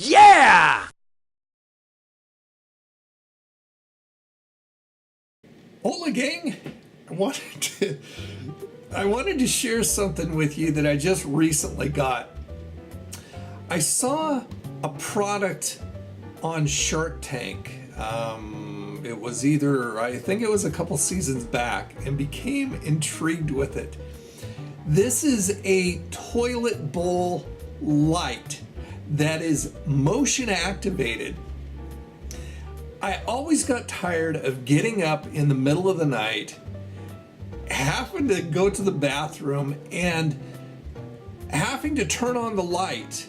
Yeah! Hola gang, I wanted to share something with you that I just recently got. I saw a product on Shark Tank. It was I think it was a couple seasons back, and became intrigued with it. This is a toilet bowl light that is motion activated. I always got tired of getting up in the middle of the night, having to go to the bathroom and having to turn on the light,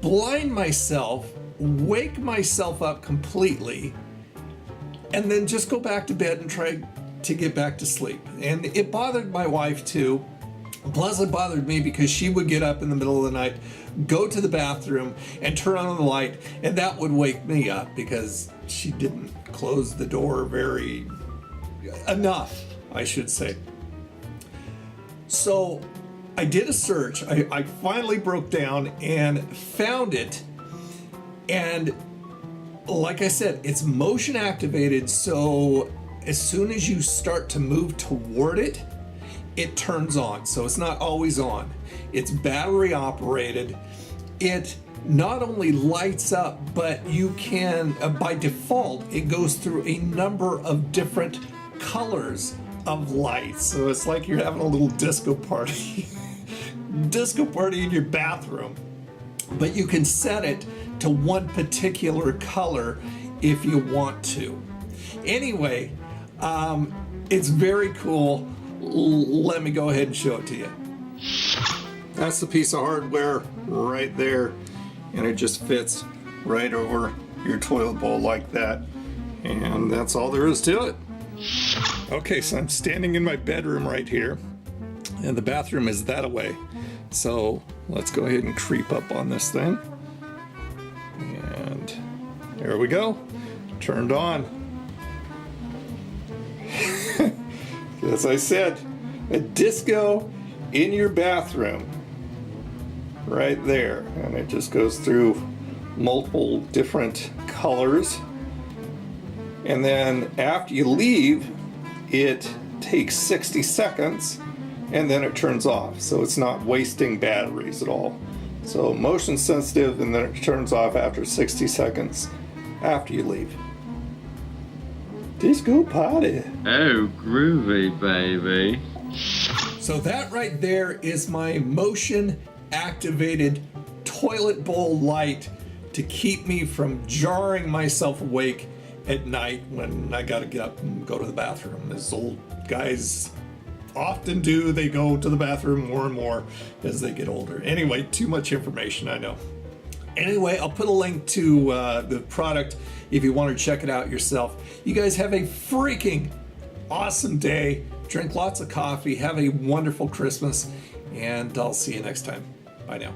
blind myself, wake myself up completely, and then just go back to bed and try to get back to sleep. And it bothered my wife too. Plus it bothered me because she would get up in the middle of the night, go to the bathroom and turn on the light, and that would wake me up because she didn't close the door enough, I should say. So I did a search. I finally broke down and found it. And like I said, it's motion activated. So as soon as you start to move toward it, it turns on. So it's not always on. It's battery operated. It not only lights up, but you can, by default, it goes through a number of different colors of lights. So it's like you're having a little disco party. Disco party in your bathroom. But you can set it to one particular color if you want to. Anyway, it's very cool. Let me go ahead and show it to you. That's the piece of hardware right there, and it just fits right over your toilet bowl like that, and that's all there is to it. Okay, so I'm standing in my bedroom right here, and the bathroom is that away. So let's go ahead and creep up on this thing, and there we go, turned on. As I said, a disco in your bathroom right there, and it just goes through multiple different colors, and then after you leave it takes 60 seconds and then it turns off, so it's not wasting batteries at all. So motion sensitive, and then it turns off after 60 seconds after you leave. Disco party. Oh, groovy, baby. So that right there is my motion activated toilet bowl light to keep me from jarring myself awake at night when I gotta get up and go to the bathroom. As old guys often do, they go to the bathroom more and more as they get older. Anyway, too much information, I know. Anyway, I'll put a link to the product if you want to check it out yourself. You guys have a freaking awesome day. Drink lots of coffee. Have a wonderful Christmas. And I'll see you next time. Bye now.